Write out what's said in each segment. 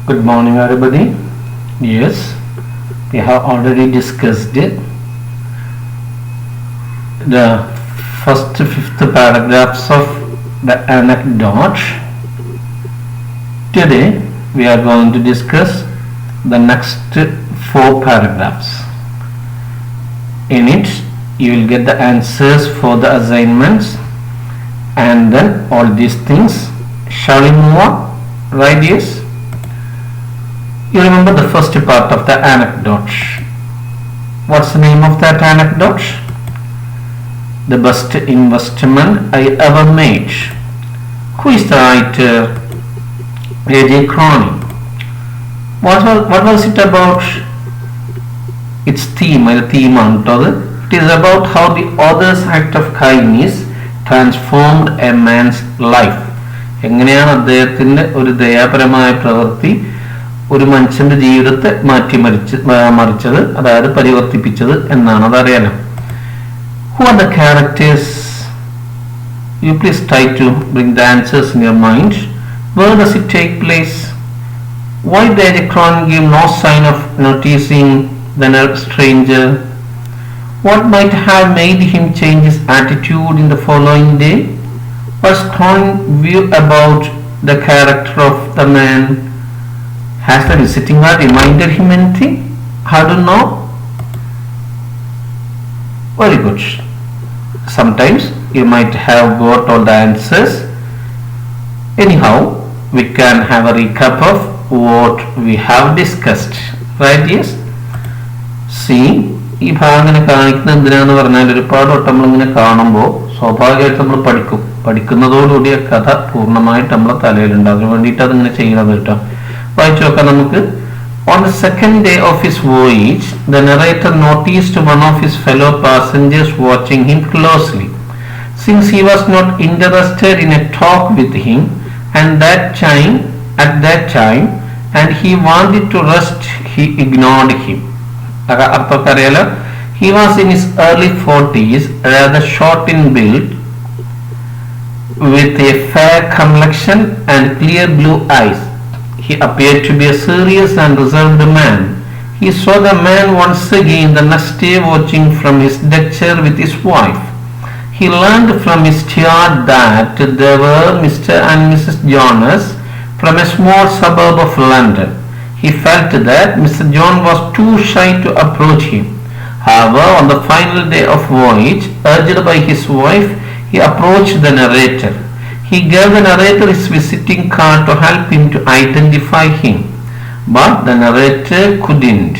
Good morning, everybody. Yes, we have already discussed the first fifth paragraphs of the anecdote. Today, we are going to discuss the next four paragraphs. In it, you will get the answers for the assignments and then all these things. Shall we move on? Right, yes? You remember the first part of the anecdote. What's the name of that anecdote? The best investment I ever made. Who is the writer? A.J. Cronin. What was it about? Its theme, the theme it is about how the author's act of kindness transformed a man's life. എങ്ങനെയാണ് അദ്ദേഹത്തിൻ്റെ ഒരു ദയാപരമായ പ്രവൃത്തി ഒരു മനുഷ്യന്റെ ജീവിതത്തെ മറിച്ചത്, അതായത് പരിവർത്തിപ്പിച്ചത് എന്നാണ്. അതറിയാലോ. Who are the characters? You please try to bring the answers in your mind. Where does it take place? Why did Cronin give no sign of noticing the stranger? What might have made him change his attitude in the following day? What's Cronin's view about the character of the man? Has the visiting hour reminded him anything? I don't know. Very good. Sometimes you might have got all the answers. Anyhow, we can have a recap of what we have discussed. Right, yes? See, ഈ ഭാഗം ഇങ്ങനെ കാണിക്കുന്നത് എന്തിനാന്ന് പറഞ്ഞാൽ ഒരുപാട് വട്ടം നമ്മളിങ്ങനെ കാണുമ്പോൾ സ്വാഭാവികമായിട്ട് നമ്മൾ പഠിക്കുന്നതോടുകൂടി ആ കഥ പൂർണ്ണമായിട്ട് നമ്മളെ തലയിലുണ്ട്. അതിനു വേണ്ടിയിട്ട് അതിങ്ങനെ ചെയ്യണത് കേട്ടോ. വായിച്ചു നോക്കാം നമുക്ക്. On the second day of his voyage, the narrator noticed one of his fellow passengers watching him closely. Since he was not interested in a talk with him at that time, and he wanted to rest, he ignored him. He was in his early 40s, rather short in build, with a fair complexion and clear blue eyes. He appeared to be a serious and reserved man. He saw the man once again the next day watching from his deck chair with his wife. He learned from his steward that they were Mr. and Mrs. Jonas from a small suburb of London. He felt that Mr. John was too shy to approach him. However, on the final day of voyage, urged by his wife, he approached the narrator. He gave the narrator his visiting card to help him to identify him, but the narrator couldn't.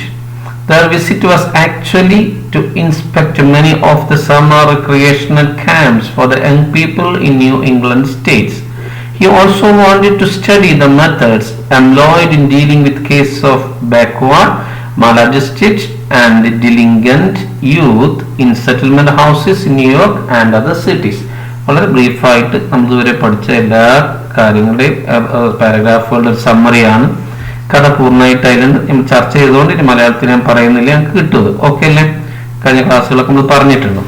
Their visit was actually to inspect many of the summer recreational camps for the young people in New England states. He also wanted to study the methods employed in dealing with cases of backward, maladjusted and delinquent youth in settlement houses in New York and other cities. വളരെ ബ്രീഫായിട്ട് നമ്മൾ ഇതുവരെ പഠിച്ച എല്ലാ കാര്യങ്ങളുടെയും പാരഗ്രാഫുകളുടെ ഒരു സമ്മറിയാണ്. കഥ പൂർണ്ണമായിട്ട് അതിലുണ്ട്. നമ്മൾ ചർച്ച ചെയ്തുകൊണ്ട് ഇനി മലയാളത്തിൽ ഞാൻ പറയുന്നില്ല, ഞങ്ങൾക്ക് കിട്ടുന്നത്. ഓക്കെ അല്ലേ? കഴിഞ്ഞ ക്ലാസ്സുകളൊക്കെ നമ്മൾ പറഞ്ഞിട്ടുണ്ട്.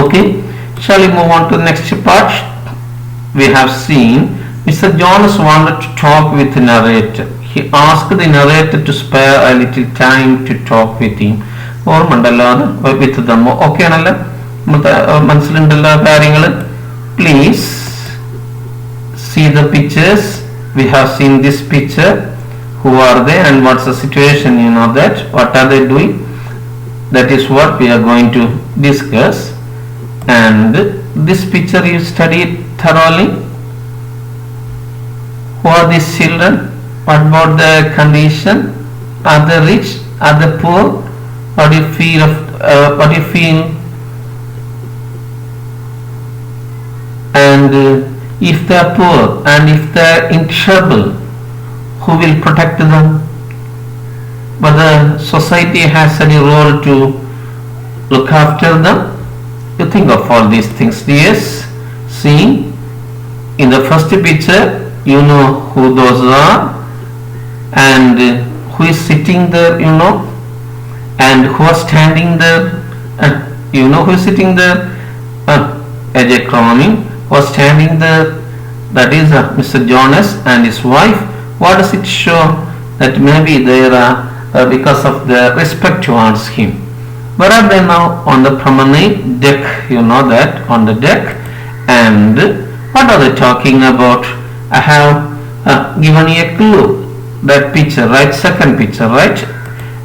Okay, shall we move on to the next part? We have seen Mr. Jonas wanted to talk with the narrator. He asked the narrator to spare a little time to talk with him. ഓർമ്മണ്ടല്ലോ അത്? with them. Okay ആണല്ലോ? മനസ്സിലുണ്ടല്ലോ കാര്യങ്ങൾ. Please see the pictures. We have seen this picture. Who are they and what's the situation? You know that. What are they doing? That is what we are going to discuss. And this picture you studied thoroughly. Who are these children? What about their condition? Are they rich? Are they poor? What do you feel? And if they are poor and if they are in trouble, who will protect them? Whether society has any role to look after them? You think of all these things. Yes, see, in the first picture you know who those are and who is sitting there, you know, and who are standing there. You know who is sitting there? A.J. Cronin was standing there, that is Mr. Jonas and his wife. What does it show? That maybe they are because of the respect towards him. Where are they now? On the promenade deck, you know that, on the deck. And what are they talking about? I have given you a clue. That picture, right? Second picture, right?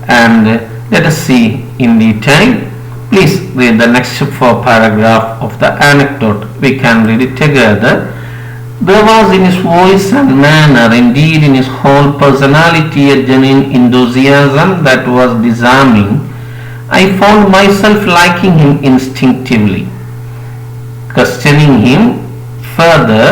And let us see in detail. Please read the next 4 paragraph of the anecdote. We can read it together. There was in his voice and manner, indeed in his whole personality, a genuine enthusiasm that was disarming. I found myself liking him instinctively. Questioning him further,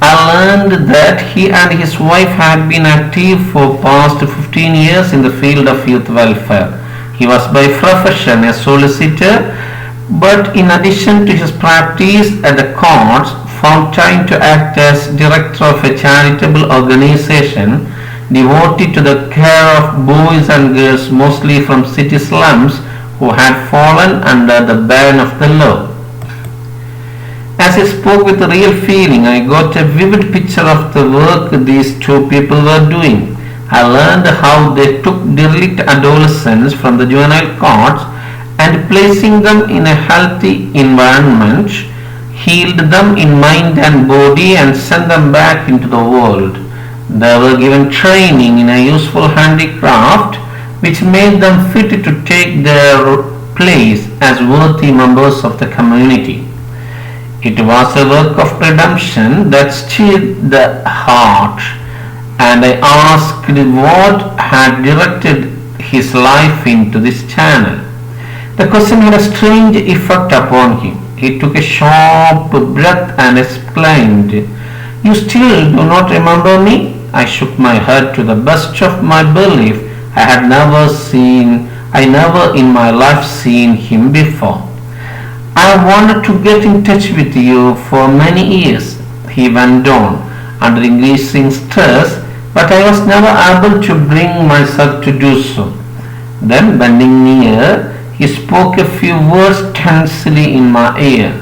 I learned that he and his wife had been active for past 15 years in the field of youth welfare. He was by profession a solicitor, but in addition to his practice at the courts, found time to act as director of a charitable organization devoted to the care of boys and girls, mostly from city slums, who had fallen under the ban of the law. As I spoke with real feeling, I got a vivid picture of the work these two people were doing. I learned how they took derelict adolescents from the juvenile courts and placing them in a healthy environment, healed them in mind and body and sent them back into the world. They were given training in a useful handicraft which made them fit to take their place as worthy members of the community. It was a work of redemption that stirred the heart, and I asked what had directed his life into this channel. The question had a strange effect upon him. He took a sharp breath and exclaimed, "You still do not remember me?" I shook my head. To the best of my belief, I never in my life seen him before. "I wanted to get in touch with you for many years," he went on, under increasing stress, "but I was never able to bring myself to do so." Then, bending near, he spoke a few words tensely in my ear.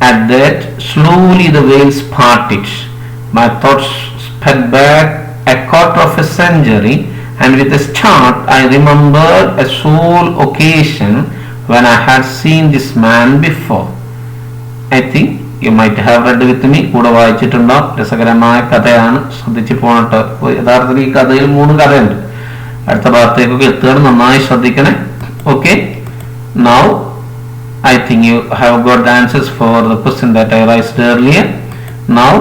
At that, slowly the veils parted. My thoughts sped back a quarter of a century, and with a start I remembered a sole occasion when I had seen this man before. I think you might have read with me. കൂടെ വായിച്ചിട്ടുണ്ടാവും. രസകരമായ കഥയാണ്, ശ്രദ്ധിച്ചു പോകട്ടെ. യഥാർത്ഥത്തിൽ ഈ കഥയിൽ 3 കഥയുണ്ട്. അടുത്ത ഭാഗത്തേക്കൊക്കെ എത്തുകയാണ്, നന്നായി ശ്രദ്ധിക്കണേ. Okay, now I think you have got the answers for the question that I raised earlier. Now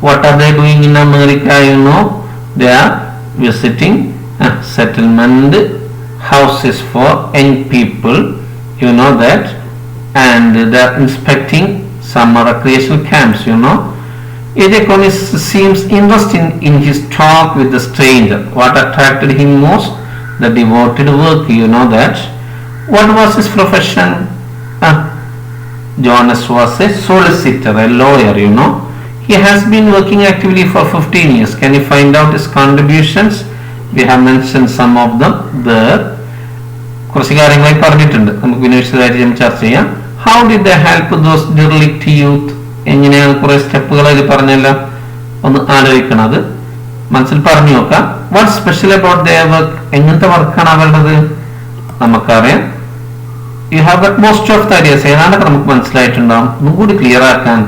what are they doing in America? You know, they are visiting settlement houses for young people, you know that, and they are inspecting some recreational camps, you know. Edekonis seems interested in his talk with the stranger. What attracted him most? The devoted work, you know that. What was his profession? Jonas was a solicitor, a lawyer, you know. He has been working actively for 15 years. Can you find out his contributions? We have mentioned some of them there. കുറച്ച് കാര്യങ്ങളായി പറഞ്ഞിട്ടുണ്ട്, നമുക്ക് വിശദമായിട്ട് ചർച്ച ചെയ്യാം. How did they help those derelict youth? എങ്ങനെയാണ് കുറെ സ്റ്റെപ്പുകൾ അതിൽ പറഞ്ഞല്ല, ഒന്ന് ആലോചിക്കണം, അത് മനസ്സിൽ പറഞ്ഞു നോക്കാം. What special about their work? എങ്ങനത്തെ വർക്കാണ് അവരുടേത്? നമുക്കറിയാം. You have got most of the ideas. ഏതാണ്ടൊക്കെ നമുക്ക് മനസ്സിലായിട്ടുണ്ടാവും. ഒന്നും കൂടി ക്ലിയർ ആക്കാൻ.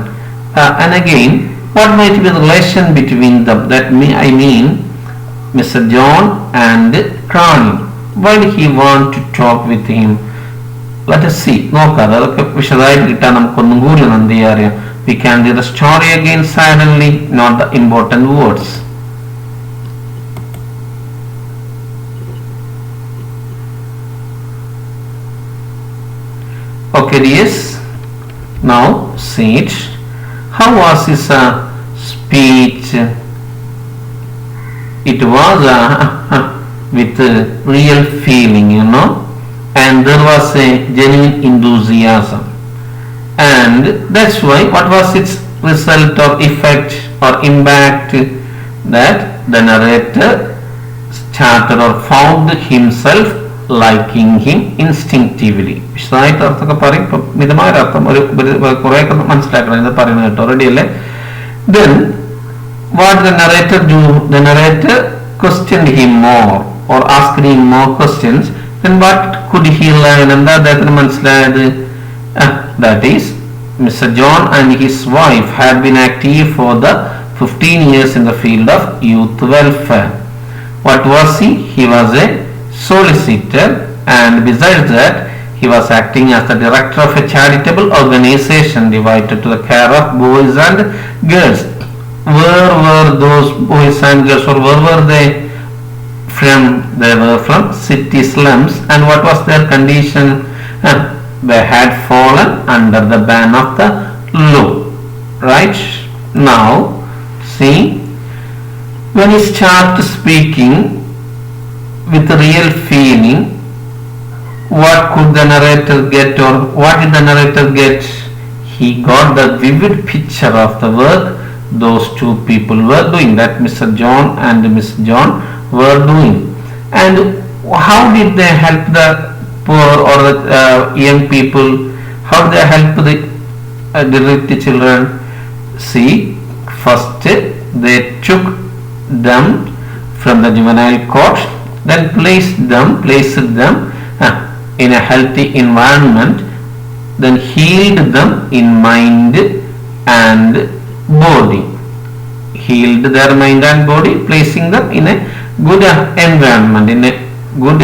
And again, what might be the relation between them? I mean Mr. John and Crowley. Why did he want to talk with him? Let us see. നോക്കാം, അതൊക്കെ വിശദമായിട്ട് കിട്ടാൻ നമുക്കൊന്നും കൂടി എന്ത് ചെയ്യാറിയാം. We can do the story again silently, not the important words. Okay, yes. Now see it. How was his speech? It was with real feeling, you know, and there was a genuine enthusiasm, and that's why what was its result or effect or impact? That the narrator started or found himself liking him instinctively. വിശദമായിട്ട് അർത്ഥമൊക്കെ പറയും, ഇപ്പം മിതമായൊരർത്ഥം ഒരു കുറേയൊക്കെ മനസ്സിലാക്കണം, ഇത് പറയുന്നത് കേട്ടോ, ready അല്ലേ? Then What the narrator do? The narrator questioned him more or asked him more questions. Then what could he learn? And that is, Mr. John and his wife had been active for the 15 years in the field of youth welfare. What was he? He was a solicitor, and besides that, he was acting as the director of a charitable organization devoted to the care of boys and girls. Where were those boys and girls, or where were they from? They were from city slums. And what was their condition? They had fallen under the ban of the law. Right? Now, see, when he started speaking with real feeling, what could the narrator get, or what did the narrator get? He got the vivid picture of the work those two people were doing, that Mr. John and Miss John were doing. And how did they help the poor or the young people? How did they help the derelict children? See, first they took them from the juvenile court, then placed them in a healthy environment, then healed them in mind and body, healed their mind and body, placing them in a good environment, in a good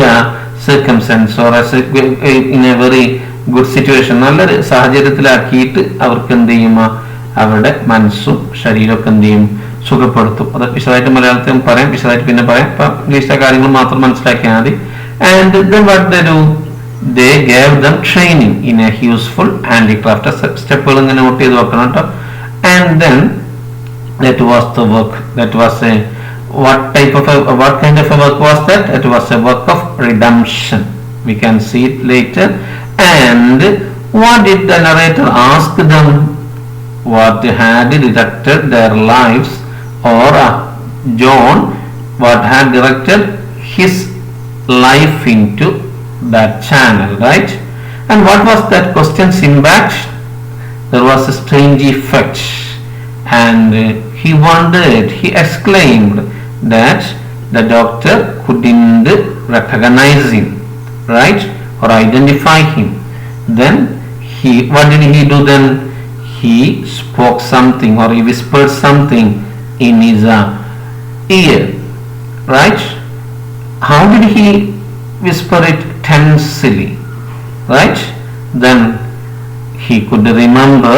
circumstance, or in a very good situation. നല്ലൊരു സാഹചര്യത്തിലാക്കിയിട്ട് അവർക്ക് എന്ത് ചെയ്യും, അവരുടെ മനസ്സും ശരീരമൊക്കെ എന്ത് ചെയ്യും, സുഖപ്പെടുത്തും. അത് വിശദമായിട്ട് മലയാളത്തിൽ പറയാം, വിശദമായിട്ട് പിന്നെ പറയാം. ഇപ്പം ഇംഗ്ലീഷിലെ കാര്യങ്ങൾ മാത്രം മനസ്സിലാക്കിയാൽ മതി. And then what they do? They gave them training in a useful handicraft. സ്റ്റെപ്പുകൾ ഇങ്ങനെ നോട്ട് ചെയ്ത് വെക്കണം കേട്ടോ. And then that was the work. That was a what kind of a work was that? It was a work of redemption. We can see it later. And what did the narrator ask them? What had directed their lives, or John, what had directed his life into that channel, right? And what was that question's impact? There was a strange effect, and he wondered, he exclaimed that the doctor couldn't recognize him, right, or identify him. Then what did he do then? He spoke something, or he whispered something in his ear, right? How did he whisper it? Tensely, right? Then he could remember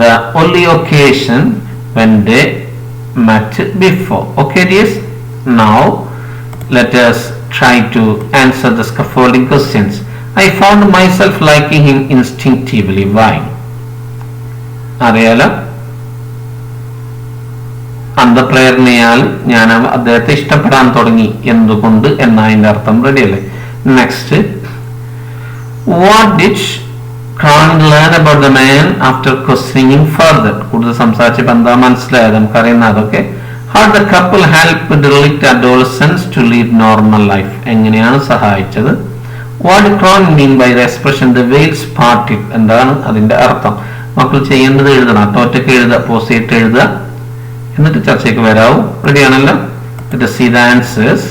the only occasion when they met before. Okay, dears? Now let us try to answer the scaffolding questions. I found myself liking him instinctively. Why? അറിയാലോ, അന്ധപ്രേരണയാൽ ഞാൻ അദ്ദേഹത്തെ ഇഷ്ടപ്പെടാൻ തുടങ്ങി. എന്തുകൊണ്ട് എന്നതിന്റെ അർത്ഥം റെഡിയല്ലേ? Next, what did Cronin learn about the man after questioning him further? കൂടുതൽ സംസാരിച്ചപ്പോൾ എന്താ മനസ്സിലായത്, നമുക്കറിയുന്നത് അതൊക്കെ. How the couple helped derelict adolescents to lead normal life? എങ്ങനെയാണ് സഹായിച്ചത്? What did Cronin mean by the expression the veils parted? എന്താണ് അതിന്റെ അർത്ഥം? മക്കൾ ചെയ്യേണ്ടത് എഴുതണം, ഒറ്റയ്ക്ക് എഴുതുക, പോസ് ചെയ്തിട്ട് എഴുതുക, എന്നിട്ട് ചർച്ചയ്ക്ക് വരാവും. റെഡിയാണല്ലോ? Let us see the answers.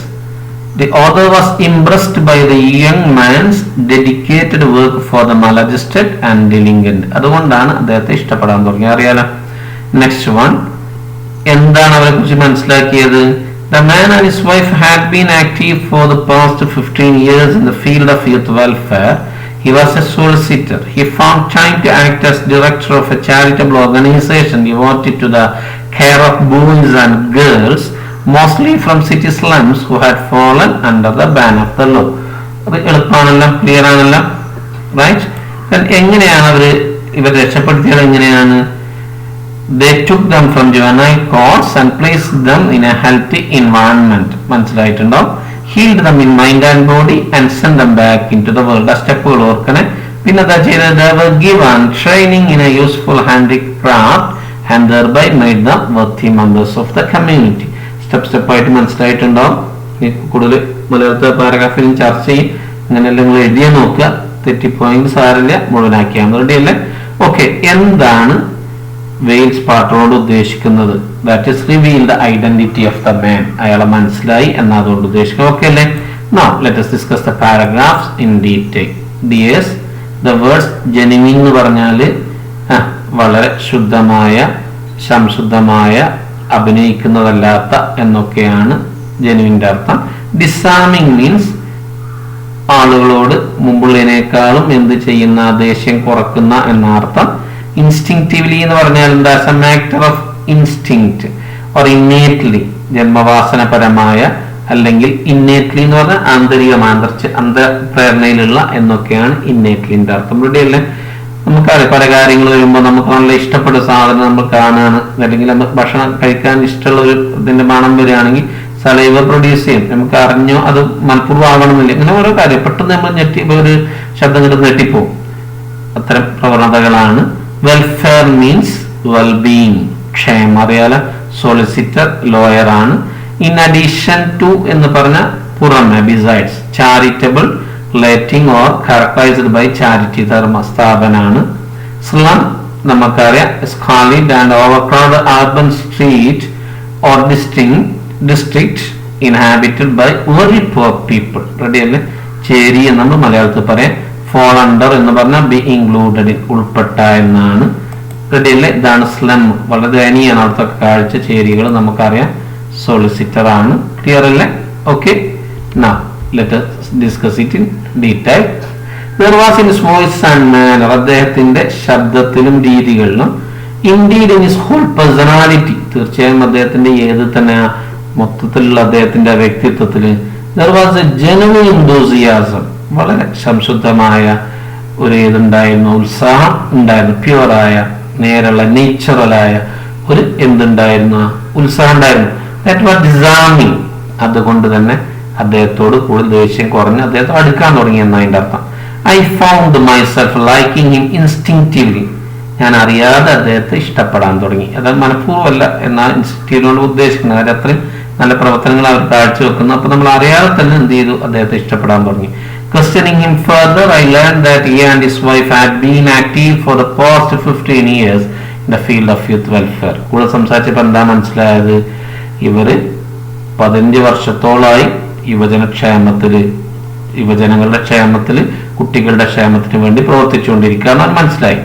The author was impressed by the young man's dedicated work for the maladjusted and delinquent. അതുകൊണ്ടാണ് അദ്ദേഹത്തെ ഇഷ്ടപ്പെടാൻ തുടങ്ങി. അറിയാലോ. നെക്സ്റ്റ് വൺ, എന്താണ് അവരെ കുറിച്ച് മനസ്സിലാക്കിയത്? The man and his wife had been active for the past 15 years in the field of youth welfare. He was a solicitor. He found time to act as director of a charitable organization devoted to the care of boys and girls, mostly from city slums, who had fallen under the ban of the law. അത് എളുപ്പമാണല്ലോ, clear ആണല്ലോ, right? എങ്ങനെയാണ് ഇവർ രക്ഷപ്പെടുത്തിയത്? എങ്ങനെയാണ്? They took them from juvenile courts and placed them in a healthy environment. മനസ്സിലായിട്ടുണ്ടോ? Healed them in mind and body and sent them back into the world. ആ സ്റ്റെപ്പുകൾ ഓർക്കണേ. പിന്നെ എന്താ ചെയ്തത്? They were given training in a useful handicraft and thereby made them worthy members of the community. സ്റ്റെപ്പായിട്ട് മനസ്സിലായിട്ടുണ്ടോ? കൂടുതൽ മലയാളത്തെ പാരഗ്രാഫിലും ചർച്ച ചെയ്യും. അങ്ങനെയല്ല, നിങ്ങൾ എഴുതിയ നോക്കുക, തെറ്റിപ്പോയെങ്കിൽ സാറില്ല, മുഴുവനാക്കിയാൽ റെഡിയല്ലേ? ഓക്കെ, എന്താണ് വെയിൽസ് പാർട്ടറോട് ഉദ്ദേശിക്കുന്നത്. That is reveal the identity of the man. അയാളെ മനസ്സിലായി എന്നതുകൊണ്ട് ഉദ്ദേശിക്കുന്നത്. ഓക്കെ അല്ലേ? Now let us discuss the paragraphs in detail. DS the words genuine എന്ന് പറഞ്ഞാൽ വളരെ ശുദ്ധമായ, സംശുദ്ധമായ, അഭിനയിക്കുന്നതല്ലാത്ത എന്നൊക്കെയാണ് ജെനുവിൻ്റെ അർത്ഥം. ഡിസാമിങ് മീൻസ് ആളുകളോട് മുമ്പുള്ളതിനേക്കാളും എന്ത് ചെയ്യുന്ന, ദേഷ്യം കുറക്കുന്ന എന്ന അർത്ഥം. ഇൻസ്റ്റിങ്ക്റ്റീവ്ലി എന്ന് പറഞ്ഞാൽ എന്താ? Some actor of instinct or innately, ജന്മവാസനപരമായ, അല്ലെങ്കിൽ ഇന്നേറ്റ്ലി എന്ന് പറഞ്ഞാൽ ആന്തരികമായ, അന്തപ്രേരണയിലുള്ള എന്നൊക്കെയാണ് ഇന്നേറ്റ്ലിന്റെ അർത്ഥം. ഇവിടെയല്ലേ നമുക്കറിയാം, പല കാര്യങ്ങൾ വരുമ്പോൾ നമുക്ക് നല്ല ഇഷ്ടപ്പെട്ട സാധനം നമ്മൾ കാണാണ്, അല്ലെങ്കിൽ നമുക്ക് ഭക്ഷണം കഴിക്കാൻ ഇഷ്ടമുള്ള ഒരു ഇതിന്റെ മണം വരികയാണെങ്കിൽ സലൈവ പ്രൊഡ്യൂസ് ചെയ്യും. നമുക്ക് അറിഞ്ഞോ അത് മനഃപൂർവ്വം ആവണമെന്നില്ല. ഇങ്ങനെ ഓരോ കാര്യം പെട്ടെന്ന് നമ്മൾ ഒരു ശബ്ദം കിട്ടുന്ന നെട്ടിപ്പോവും. അത്തരം പ്രവണതകളാണ്. വെൽഫെയർ മീൻസ് വെൽബീയിങ്, ക്ഷേമം. അറിയാലോ, സോളിസിറ്റർ ലോയർ ആണ്. ഇൻ അഡീഷൻ ടു എന്ന് പറഞ്ഞ പുറമെ, besides. Charitable, letting or characterized by charity, ധർമ്മ സ്ഥാപനാണ്. സ്ലം നമുക്കറിയാം, squalid and overcrowded urban street or district inhabited by very poor people. Ready അല്ലേ? ചേരി എന്ന് നമ്മൾ മലയാളത്തിൽ പറയാം. ഫോൾ അണ്ടർ എന്ന് പറഞ്ഞാൽ ബി ഇൻക്ലൂഡഡ്, ഉൾപ്പെട്ട എന്നാണ്. റെഡി അല്ലേ? ഇതാണ് സ്ലം. വളരെ ദയനീയമാണ് അവിടുത്തെ കാഴ്ച. ചേരികൾ നമുക്കറിയാം സോളിസിറ്റർ ആണ്. ക്ലിയർ അല്ലേ? Okay. Now let us discuss it in detail. There was in his voice and manner, അദ്ദേഹത്തിന്റെ ശബ്ദത്തിലും രീതികളിലും, indeed in his whole personality, തീർച്ചയായും അദ്ദേഹത്തിന്റെ ഏത് തന്നെ മൊത്തത്തിലുള്ള അദ്ദേഹത്തിന്റെ വ്യക്തിത്വത്തില്, there was a genuine enthusiasm, വളരെ സംശുദ്ധമായ ഒരു ഇതുണ്ടായിരുന്നു, ഉത്സാഹം ഉണ്ടായിരുന്നു. പ്യുവറായ, നേരുള്ള, നേച്ചുറലായ ഒരു എന്തുണ്ടായിരുന്നു? ഉത്സാഹം ഉണ്ടായിരുന്നു. That was disarming. അതുകൊണ്ട് തന്നെ അദ്ദേഹത്തോട് കൂടുതൽ ദേഷ്യം കുറഞ്ഞ് അദ്ദേഹത്തെ അടുക്കാൻ തുടങ്ങി എന്നതിൻ്റെ അർത്ഥം. I found myself liking him instinctively. ഞാൻ അറിയാതെ അദ്ദേഹത്തെ ഇഷ്ടപ്പെടാൻ തുടങ്ങി. അത് മനഃപൂർവ്വമല്ല, എന്നാൽ ഇൻസ്റ്റിങ്ക്റ്റീവിനോട് ഉദ്ദേശിക്കുന്നത് അവർ അത്രയും നല്ല പ്രവർത്തനങ്ങൾ അവർ കാഴ്ചവെക്കുന്നു. അപ്പൊ നമ്മൾ അറിയാതെ തന്നെ എന്ത് ചെയ്തു? അദ്ദേഹത്തെ ഇഷ്ടപ്പെടാൻ തുടങ്ങി. Questioning him further, I learned that he and his wife had been active for the past 15 years in the field of youth welfare. കൂടുതൽ സംസാരിച്ചപ്പോൾ എന്താ മനസ്സിലായത്? ഇവര് 15 വർഷത്തോളായി യുവജനങ്ങളുടെ ക്ഷേമത്തില്, കുട്ടികളുടെ ക്ഷേമത്തിന് വേണ്ടി പ്രവർത്തിച്ചുകൊണ്ടിരിക്കുകയാണ് മനസ്സിലായി.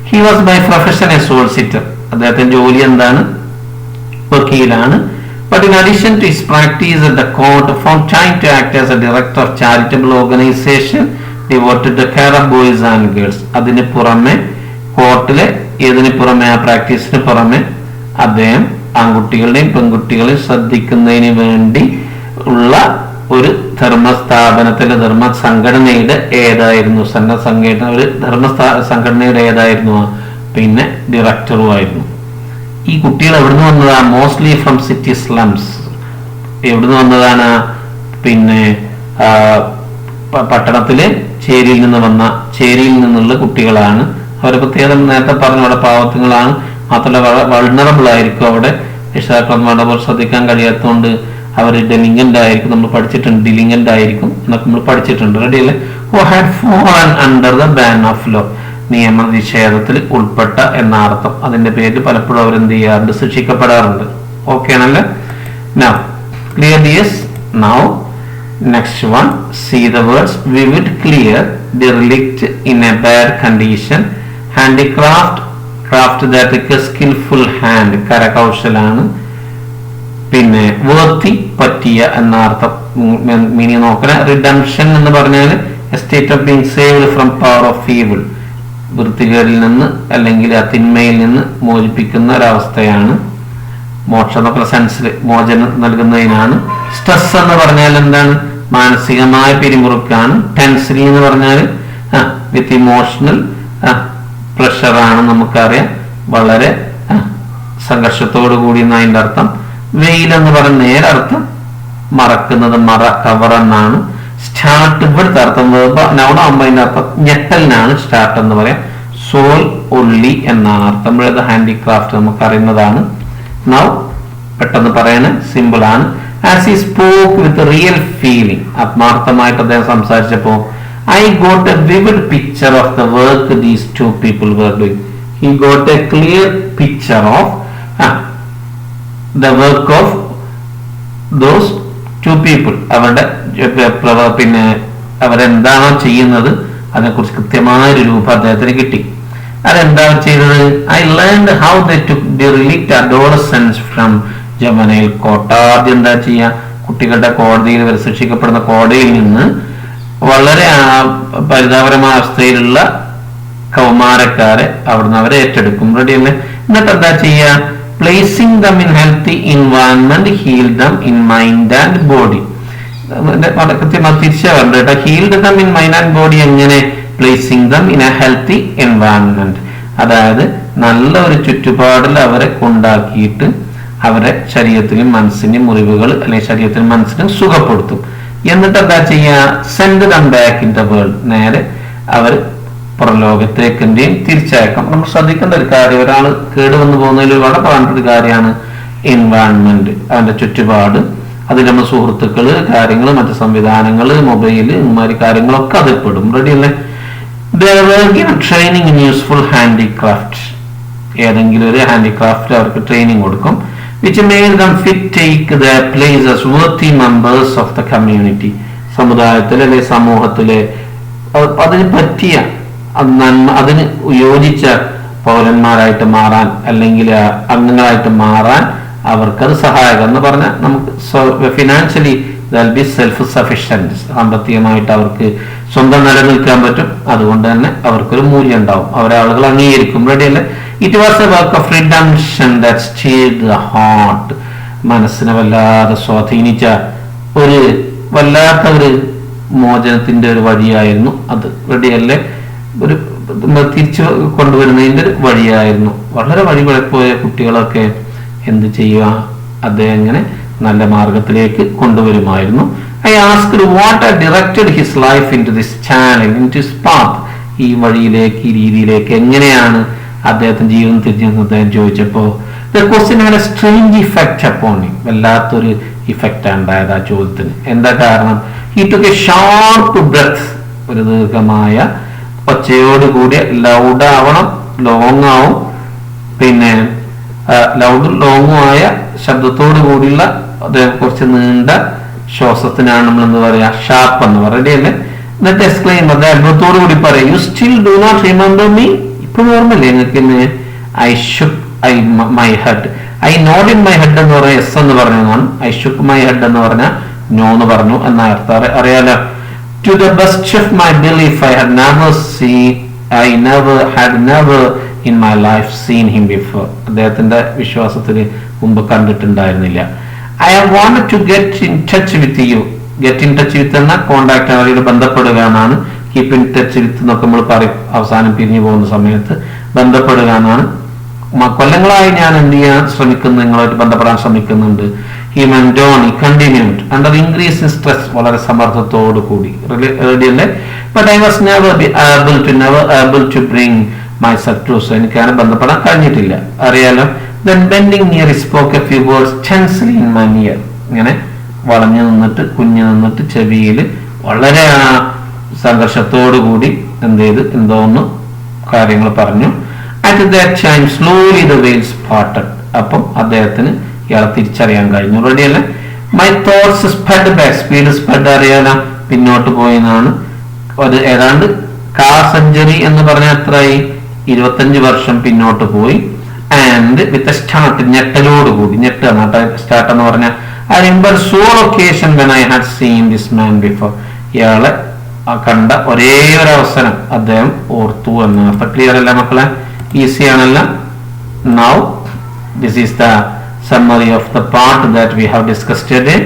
He was by profession a solicitor. അദ്ദേഹത്തിന്റെ ജോലി എന്താണ്? വക്കീലാണ്. But in addition to his practice at the court, found time to act as a director of charitable organization devoted to care of boys and girls. അതിന് പുറമെ കോർട്ടിലെ ഏതിന് പുറമെ, ആ പ്രാക്ടീസിന് പുറമെ അദ്ദേഹം ആൺകുട്ടികളുടെയും പെൺകുട്ടികളെയും ശ്രദ്ധിക്കുന്നതിന് വേണ്ടി ഉള്ള ഒരു ധർമ്മസ്ഥാപനത്തിലെ ധർമ്മ സംഘടനയുടെ ഏതായിരുന്നു? ഒരു ധർമ്മ സംഘടനയുടെ ഏതായിരുന്നു? പിന്നെ ഡയറക്ടറുമായിരുന്നു. ഈ കുട്ടികൾ എവിടുന്ന് വന്നതാണ്? Mostly from city slums. എവിടുന്ന് വന്നതാണ്? പിന്നെ പട്ടണത്തിലെ ചേരിയിൽ നിന്നുള്ള കുട്ടികളാണ്. അവരെ പ്രത്യേകം നേരത്തെ പറഞ്ഞു, അവിടെ പാവത്തുങ്ങളാണ്, മാത്രമല്ല വൾണറബിൾ ആയിരിക്കും. അവിടെ രക്ഷിതാക്കളന്മാരുടെ പോലെ ശ്രദ്ധിക്കാൻ കഴിയാത്തതുകൊണ്ട് അവർ ഡെലിംഗന്റ് ആയിരിക്കും. നമ്മൾ പഠിച്ചിട്ടുണ്ട്, ഡിലിംഗന്റ് ആയിരിക്കും എന്നൊക്കെ നമ്മൾ പഠിച്ചിട്ടുണ്ട്. റെഡിയല്ലേ? Who had fallen under the ban of law, നിയമനിഷേധത്തിൽ ഉൾപ്പെട്ട എന്ന അർത്ഥം. അതിന്റെ പേരിൽ പലപ്പോഴും അവരെന്ത് ചെയ്യാറുണ്ട്? ശിക്ഷിക്കപ്പെടാറുണ്ട്. ഓക്കെ ആണല്ലേ? Now clear this. Now next one, see the words vivid, clear, derelict, in a bad condition, handicraft, craft that is a skillful hand, കരകൗശലാണ്. പിന്നെ worthy, പറ്റിയ എന്ന അർത്ഥം. മീനിങ് നോക്കണം. റിഡംഷൻ എന്ന് പറഞ്ഞാൽ a state of being saved from power of evil, വൃത്തികേടിൽ നിന്ന് അല്ലെങ്കിൽ ആ തിന്മയിൽ നിന്ന് മോചിപ്പിക്കുന്ന ഒരവസ്ഥയാണ്. മോക്ഷം എന്നൊക്കെ സെൻസിൽ മോചനം നൽകുന്നതിനാണ്. സ്ട്രെസ് എന്ന് പറഞ്ഞാൽ എന്താണ്? മാനസികമായ പിരിമുറുക്കാണ്. ടെൻസിലി എന്ന് പറഞ്ഞാൽ വിത്ത് ഇമോഷണൽ പ്രഷറാണ്. നമുക്കറിയാം, വളരെ സംഘർഷത്തോടു കൂടി എന്നതിൻ്റെ അർത്ഥം. വെയിൽ എന്ന് പറഞ്ഞ നേരർത്ഥം മറക്കുന്നത്, കവർ എന്നാണ്. സ്റ്റാർട്ട് ഇവിടുത്തെ അർത്ഥം നൗണാകുമ്പോൾ അതിന്റെ അർത്ഥം ഞെട്ടലിനാണ് സ്റ്റാർട്ട് എന്ന് പറയാം. സോൾ ഒള്ളി എന്നാണ് അർത്ഥം. ഇവിടെ ഹാൻഡിക്രാഫ്റ്റ് നമുക്കറിയുന്നതാണ്. നൗ പെട്ടെന്ന് പറയാൻ സിമ്പിൾ ആണ്. As he spoke with real feeling, ആത്മാർത്ഥമായിട്ട് അദ്ദേഹം സംസാരിച്ചപ്പോൾ, I got a vivid picture of the work these two people were doing. ഈ he got a clear picture of the work of those two people. അവരുടെ പിന്നെ അവരെന്താണോ ചെയ്യുന്നത് അതിനെക്കുറിച്ച് കൃത്യമായൊരു രൂപം അദ്ദേഹത്തിന് കിട്ടി. അതെന്താണ് ചെയ്തത്? I learned how they took the റിലീറ്റ് adolescence from juvenile court. ആദ്യം എന്താ ചെയ്യുക? കുട്ടികളുടെ കോടതിയിൽ വരെ ശിക്ഷിക്കപ്പെടുന്ന കോടതിയിൽ നിന്ന് വളരെ പരിതാപകരമായ അവസ്ഥയിലുള്ള കൗമാരക്കാരെ അവിടുന്ന് അവരെ ഏറ്റെടുക്കും. റെഡി അല്ലേ? എന്നിട്ട് എന്താ ചെയ്യുക? Placing them in healthy environment, heal them in mind and body. കൃത്യമായി തിരിച്ചാ പറഞ്ഞത് കേട്ടോ. Healed them in mind and body എങ്ങനെ? Placing them in a healthy environment, അതായത് നല്ല ഒരു ചുറ്റുപാടിൽ അവരെ കൊണ്ടാക്കിയിട്ട് അവരെ ശരീരത്തിലും മനസ്സിനും മുറിവുകൾ അല്ലെങ്കിൽ ശരീരത്തിനും മനസ്സിനും സുഖപ്പെടുത്തും. എന്നിട്ട് എന്താ ചെയ്യുക? Send dum back in the world, നേരെ അവർ പുറലോകത്തേക്കിന്റെയും തിരിച്ചയക്കാം. നമ്മൾ ശ്രദ്ധിക്കേണ്ട ഒരു കാര്യം, ഒരാൾ കേടുവന്നു പോകുന്നതിൽ വളരെ പ്രധാനപ്പെട്ട ഒരു കാര്യമാണ് എൻവയൺമെന്റ്, അവന്റെ ചുറ്റുപാട്. അതിൽ നമ്മൾ സുഹൃത്തുക്കള്, കാര്യങ്ങൾ, മറ്റു സംവിധാനങ്ങള്, മൊബൈല്, ഇമാതിരി കാര്യങ്ങളൊക്കെ അതിൽ പെടും. റെഡി അല്ലേ? ട്രെയിനിങ് ഇൻ യൂസ്ഫുൾ ഹാൻഡിക്രാഫ്റ്റ്, ഏതെങ്കിലും ഒരു ഹാൻഡിക്രാഫ്റ്റ് അവർക്ക് ട്രെയിനിങ് കൊടുക്കും. which made them fit take their place as worthy members of the community. സമുദായത്തിലെ അല്ലെ സമൂഹത്തിലെ അതിന് പറ്റിയ അതിന് യോജിച്ച പൗരന്മാരായിട്ട് മാറാൻ അല്ലെങ്കിൽ അംഗങ്ങളായിട്ട് മാറാൻ അവർക്കത് സഹായകം എന്ന് പറഞ്ഞാൽ നമുക്ക് ഫിനാൻഷ്യലി ബി സെൽഫ് സഫിഷ്യന്റ്, സാമ്പത്തികമായിട്ട് അവർക്ക് സ്വന്തം നിലനിൽക്കാൻ പറ്റും. അതുകൊണ്ട് തന്നെ അവർക്കൊരു മൂല്യം ഉണ്ടാവും, അവരെ ആളുകൾ അംഗീകരിക്കും. റെഡി അല്ലേ? It was a work of redemption that steered the heart. മനസ്സിനെ വല്ലാതെ സ്വാധീനിച്ച ഒരു വല്ലാത്ത ഒരു മോചനത്തിന്റെ ഒരു വഴിയായിരുന്നു അത്. റെഡി അല്ലേ? ഒരു തിരിച്ചു കൊണ്ടുവരുന്നതിന്റെ ഒരു വഴിയായിരുന്നു. വളരെ വഴിപോയ കുട്ടികളൊക്കെ എന്ത് ചെയ്യുക? അദ്ദേഹം ഇങ്ങനെ നല്ല മാർഗത്തിലേക്ക് കൊണ്ടുവരുമായിരുന്നു. I asked what had directed his life into this channel, into his path. ഈ വഴിയിലേക്ക്, ഈ രീതിയിലേക്ക് എങ്ങനെയാണ് അദ്ദേഹത്തിന്റെ ജീവിതം തിരിഞ്ഞെന്ന് അദ്ദേഹം ചോദിച്ചപ്പോ the question had a strange effect upon him. വല്ലാത്തൊരു ഇഫക്റ്റ് ഉണ്ടായത് ആ ചോദ്യത്തിന്. എന്താ കാരണം? he took a sharp breath, ഒരു ദീർഘമായ ഒച്ചയോടുകൂടിയ, ലൗഡ് ആവണം, ലോങ് ആവും, പിന്നെ ലൗഡും ലോങ്ങും ആയ ശബ്ദത്തോടു കൂടിയുള്ള കുറച്ച് നീണ്ട ശ്വാസത്തിനാണ് നമ്മൾ എന്ത് പറയാ? ഷാർപ്പ് എന്ന് പറയല്ലേ? എന്നിട്ട് എക്സ്ക്ലെയിം, അത് അത്ഭുതത്തോടു കൂടി പറയാം, you still do not remember me? ഇപ്പൊ ഓർമ്മല്ലേ നിങ്ങൾക്ക്? I shook my head. I nod in my head എന്ന് പറയാം എസ് എന്ന് പറഞ്ഞതാണ്. ഐ ഷുക്ക് മൈ ഹെഡ് എന്ന് പറഞ്ഞാൽ നോ എന്ന് പറഞ്ഞു എന്ന അർത്ഥം അറിയാലോ. To the best of my belief I had never in my life seen him before. അദ്ദേഹത്തിന്റെ വിശ്വാസത്തിൽ മുമ്പ് കണ്ടിട്ടുണ്ടായിരുന്നില്ല. I have wanted to get in touch with you. Get in touch with എന്ന കോണ്ടാക്ട് അവരോട് ബന്ധപ്പെടുക എന്നാണ്. കീപ് ഇൻ ടച്ച് വിത്ത് എന്നൊക്കെ നമ്മൾ പറയും അവസാനം പിരിഞ്ഞു പോകുന്ന സമയത്ത്. ബന്ധപ്പെടുക എന്നാണ്. കൊല്ലങ്ങളായി ഞാൻ എന്ത് ചെയ്യാൻ ശ്രമിക്കുന്നു, നിങ്ങളായിട്ട് ബന്ധപ്പെടാൻ ശ്രമിക്കുന്നുണ്ട്. He went on, he continued under increase in stress, വളരെ സമ്മർദ്ദത്തോടു കൂടി. റെഡി അല്ലേ? But I was never able to bring myself to, so എനിക്കാണ് ബന്ധപ്പെടാൻ കഴിഞ്ഞിട്ടില്ല. അറിയാലോ. Then bending near he spoke a few words tensely in my ear. ഇങ്ങനെ വളഞ്ഞു നിന്നിട്ട്, കുഞ്ഞു നിന്നിട്ട് ചെവിയിൽ വളരെ സംഘർഷത്തോടു കൂടി എന്ത് ചെയ്ത് എന്തോന്ന് കാര്യങ്ങൾ പറഞ്ഞു. At that time slowly the veils parted. അപ്പം അദ്ദേഹത്തിന് ഇയാളെ തിരിച്ചറിയാൻ കഴിഞ്ഞു. റെഡി അല്ലേ? My thoughts sped back. Speed sped അറിയാലോ, പിന്നോട്ട് പോയി എന്നാണ്. അത് ഏതാണ്ട് കാർ സെഞ്ചുറി എന്ന് പറഞ്ഞാൽ എത്രയായി? 25 വർഷം പിന്നോട്ട് പോയി. ആൻഡ് വിത്ത് സ്റ്റാർട്ട്, ഞെട്ടലോടുകൂടി. ഞെട്ടാണ് സ്റ്റാർട്ട് എന്ന് പറഞ്ഞാൽ I remember sole occasion when I had seen this man before. ഇയാളെ കണ്ട ഒരേ ഒരു അവസരം അദ്ദേഹം ഓർത്തു എന്ന അർത്ഥം. ക്ലിയർ അല്ല മക്കളെ? ഈസി ആണല്ല? Now this is the summary of the part that we have discussed today.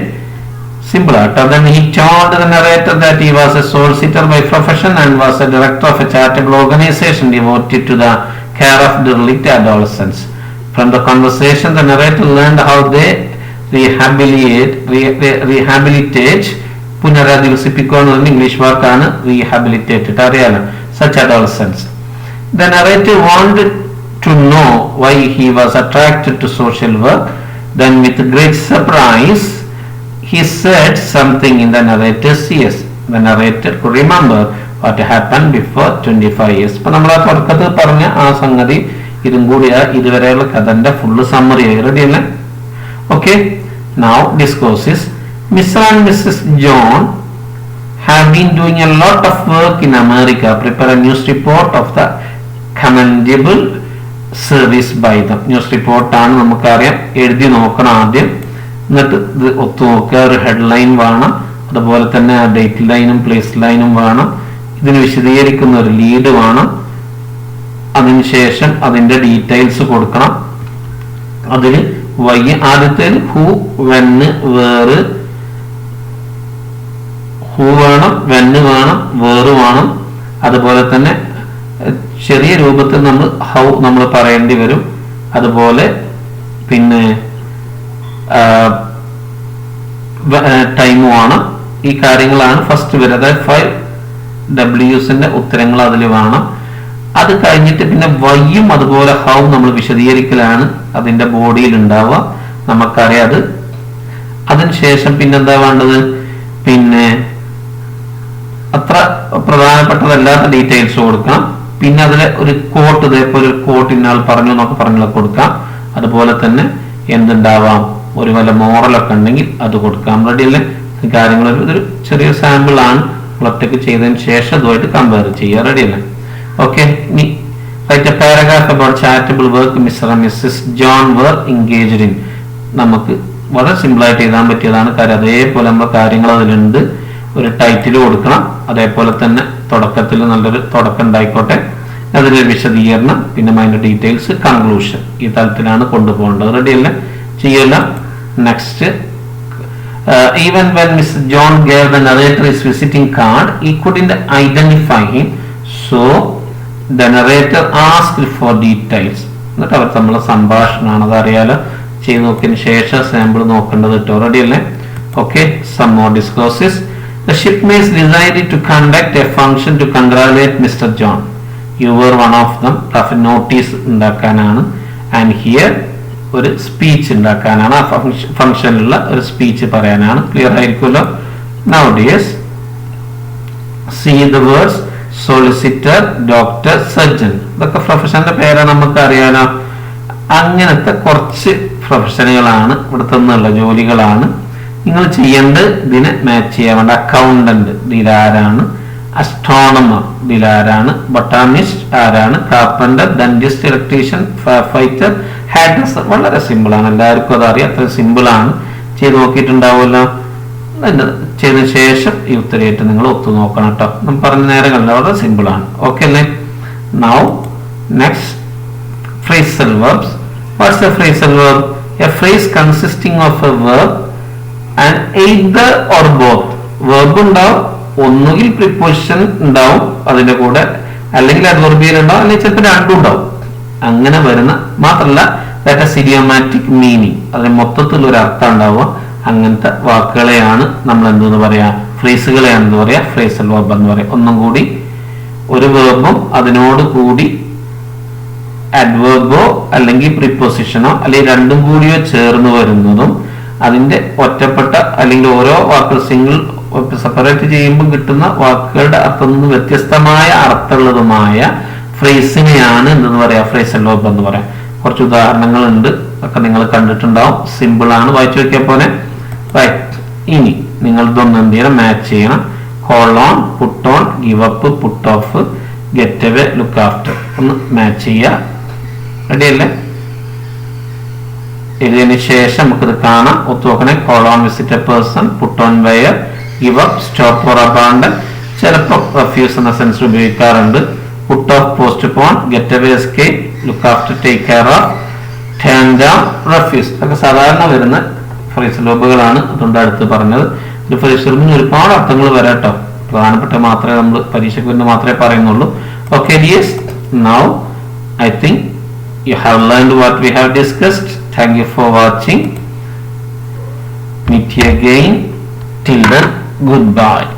Simple. Then he told the narrator that he was a solicitor by profession and was a director of a charitable organization devoted to the care of derelict adolescents. From the conversation, the narrator learned how they rehabilitate പുനരധിവസിപ്പിക്കുക എന്ന് English വാക്കാണ് റീഹാബിലിറ്റേറ്റഡ്. അറിയാലോ, such adolescents. The narrator wanted to know why he was attracted to social work. Then with great surprise he said something in the narrator's ears. The narrator could remember what happened before 25 years. ഇപ്പൊ നമ്മൾ ആ തുടക്കത്തിൽ പറഞ്ഞ ആ സംഗതി ഇതും കൂടിയാ ഇതുവരെയുള്ള കഥന്റെ ഫുള്ള് സമ്മറി ആയി. റെഡി അല്ലേ? Okay. Now discourse Mr. and Mrs. John have been doing a lot of work in America. Prepare a news report of the commendable service by them. News റിപ്പോർട്ടാണ്, നമുക്കറിയാം. എഴുതി നോക്കണം ആദ്യം, എന്നിട്ട് ഇത് ഒത്തു നോക്കുക. ഒരു ഹെഡ്ലൈൻ വേണം, അതുപോലെ തന്നെ ഡേറ്റ് ലൈനും പ്ലേസ് ലൈനും വേണം. ഇതിന് വിശദീകരിക്കുന്ന ഒരു ലീഡ് വേണം. അതിനുശേഷം അതിന്റെ ഡീറ്റെയിൽസ് കൊടുക്കണം. അതിന് ആദ്യത്തെ ഹൂ, വെന്ന്, വേറ്, ഹൂ വേണം, വെന്ന് വേണം, വേറ് വേണം. അതുപോലെ തന്നെ ചെറിയ രൂപത്തിൽ ഹൗ നമ്മൾ പറയേണ്ടി വരും. അതുപോലെ പിന്നെ ടൈം വേണം. ഈ കാര്യങ്ങളാണ് ഫസ്റ്റ് വരെ. അതായത് 5 W's ഉത്തരങ്ങൾ അതിൽ വേണം. അത് കഴിഞ്ഞിട്ട് പിന്നെ വൈയും അതുപോലെ ഹൗ നമ്മൾ വിശദീകരിക്കലാണ് അതിന്റെ ബോഡിയിൽ ഉണ്ടാവുക, നമുക്കറിയാം അത്. അതിനുശേഷം പിന്നെന്താ വേണ്ടത്? പിന്നെ അത്ര പ്രധാനപ്പെട്ടതല്ലാത്ത ഡീറ്റെയിൽസ് കൊടുക്കണം. പിന്നെ അതിലെ ഒരു കോട്ട്, ഇതേപോലെ ഒരു കോട്ട് ഇന്നാൾ പറഞ്ഞു എന്നൊക്കെ പറഞ്ഞുള്ള കൊടുക്കാം. അതുപോലെ തന്നെ എന്തുണ്ടാവാം, ഒരു വല്ല മോറലൊക്കെ ഉണ്ടെങ്കിൽ അത് കൊടുക്കാം. റെഡി അല്ലേ? കാര്യങ്ങൾ ഇതൊരു ചെറിയ സാമ്പിൾ ആണ്. ഒറ്റയ്ക്ക് ചെയ്തതിന് ശേഷം ഇതുമായിട്ട് കമ്പയർ ചെയ്യുക. റെഡി അല്ലേ? ഓക്കെ. ഇനി write a paragraph about charitable work mister and missus John were engaged in. നമുക്ക് വളരെ സിമ്പിൾ ആയിട്ട് എഴുതാൻ പറ്റിയതാണ്. കാര്യം അതേപോലെ നമ്മൾ കാര്യങ്ങൾ അതിലുണ്ട്. ഒരു ടൈറ്റിൽ കൊടുക്കണം. അതേപോലെ തന്നെ തുടക്കത്തിൽ നല്ലൊരു തുടക്കം ഉണ്ടായിക്കോട്ടെ, അതിന്റെ വിശദീകരണം, പിന്നെ അതിന്റെ ഡീറ്റെയിൽസ്, കൺക്ലൂഷൻ. ഈ തരത്തിലാണ് കൊണ്ടുപോകേണ്ടത്. റെഡി അല്ലേ? ചെയ്യല്ല. Next. Even when Mr. John gave the narrator his visiting card, he couldn't identify him, so the narrator asked for details. എന്നിട്ട് അവർ തമ്മിലുള്ള സംഭാഷണമാണ്, അതറിയാലോ. ചെയ്ത് നോക്കിയതിന് ശേഷം സാമ്പിൾ നോക്കേണ്ടത് കേട്ടോ. റെഡി അല്ലേ? Okay. Some more discourses. The shipmates decided to conduct a function to congratulate Mr. John. You were one of them. Notice ഉണ്ടാക്കാനാണ്. And here ഒരു സ്പീച്ച് ഉണ്ടാക്കാനാണ്. ആ ഫംഗ്ഷനിലുള്ള ഒരു സ്പീച്ച് പറയാനാണ്. ക്ലിയർ ആയിരിക്കുമല്ലോ? Nowadays see the words solicitor, doctor, surgeon. ഇതൊക്കെ പ്രൊഫഷന്റെ പേരാണ്, നമുക്ക് അറിയാലോ. അങ്ങനത്തെ കുറച്ച് പ്രൊഫഷനുകളാണ് ഇവിടുത്തെ നിന്നുള്ള ജോലികളാണ്. നിങ്ങൾ ചെയ്യേണ്ടത് ഇതിനെ മാച്ച് ചെയ്യാൻ വേണ്ട. അക്കൗണ്ടന്റ് ഇതിലാരാണ്, അസ്ട്രോണമർ ഇതിലാരാണ്, ബൊട്ടാണിസ്റ്റ് ആരാണ്, carpenter, dentist, electrician, fighter, hair dresser. വളരെ സിമ്പിൾ ആണ്, എല്ലാവർക്കും അതറിയാം. അത്ര സിമ്പിൾ ആണ്. ചെയ്ത് നോക്കിയിട്ടുണ്ടാവുമല്ലോ. ചെയ്തതിനു ശേഷം ഈ ഉത്തരേറ്റ് നിങ്ങൾ ഒത്തു നോക്കണം കേട്ടോ. നമ്മൾ പറഞ്ഞ നേരങ്ങളിൽ വളരെ സിമ്പിൾ ആണ്. ഓക്കെ അല്ലേ? Now next, phrasal verbs. What's a phrasal verb? A phrase consisting of a verb and either or both. verb ഉണ്ടാവും, ഒന്നുകിൽ പ്രിപ്പോസിഷൻ ഉണ്ടാവും അതിന്റെ കൂടെ, അല്ലെങ്കിൽ അഡ്വർബിയൽ ഉണ്ടാവും, അല്ലെങ്കിൽ ചിലപ്പോൾ രണ്ടും ഉണ്ടാവും. അങ്ങനെ വരുന്ന മാത്രമല്ല ദാറ്റ് എ ഇഡിയോമാറ്റിക് മീനിങ്, അതിന് മൊത്തത്തിൽ ഒരു അർത്ഥം ഉണ്ടാവുക. അങ്ങനത്തെ വാക്കുകളെയാണ് നമ്മൾ എന്തെന്ന് പറയാ, ഫ്രേസുകളെയാണ് എന്ന് പറയാ ഫ്രേസൽ വെർബ് എന്ന് പറയാം. ഒന്നും കൂടി, ഒരു വെർബും അതിനോട് കൂടി അഡ്വർബോ അല്ലെങ്കിൽ പ്രിപ്പോസിഷനോ അല്ലെങ്കിൽ രണ്ടും കൂടിയോ ചേർന്ന് വരുന്നതും, അതിന്റെ ഒറ്റപ്പെട്ട അല്ലെങ്കിൽ ഓരോ വാക്കുകൾ സിംഗിൾ സെപ്പറേറ്റ് ചെയ്യുമ്പോൾ കിട്ടുന്ന വാക്കുകളുടെ അർത്ഥം നിന്ന് വ്യത്യസ്തമായ അർത്ഥമുള്ളതുമായ ഫ്രേസിനെയാണ് എന്തെന്ന് പറയാ ഫ്രേസൽ വെർബ് എന്ന് പറയാം. കുറച്ച് ഉദാഹരണങ്ങളുണ്ട്, ഒക്കെ നിങ്ങൾ കണ്ടിട്ടുണ്ടാവും. സിമ്പിൾ ആണ്, വായിച്ചു നോക്കിയ പോലെ. ഇനി നിങ്ങൾ ഇതൊന്നും എന്ത് ചെയ്യണം, മാച്ച് ചെയ്യണം. Call on, put on, give up, put off, get away, look after. ഒന്ന് മാച്ച് ചെയ്യുക. റെഡി അല്ലേ? ഇതിന് ശേഷം നമുക്കിത് കാണാം. ഒത്തു നോക്കണേ. Call on visit a person, put on wear, give up, stop or abandon. ചിലപ്പോൾ റെഫ്യൂസ് എന്ന സെൻസ് ഉപയോഗിക്കാറുണ്ട്. Put off, postpone, get away, escape, look after, take care of, turn down, refuse. ഒക്കെ സാധാരണ വരുന്ന ഫ്രേസൽ വെർബുകളാണ്. അതുകൊണ്ട് അടുത്ത് പറഞ്ഞത്. ഒരു ഫ്രേസൽ വെർബിന് ഒരുപാട് അർത്ഥങ്ങൾ വരാട്ടോ. പ്രധാനപ്പെട്ട മാത്രമേ നമ്മൾ പരീക്ഷയ്ക്ക് വേണ്ടി മാത്രമേ പറയുന്നുള്ളൂ. Okay dears, now I think you have learned what we have discussed. Thank you for watching. Meet you again. Till then, goodbye.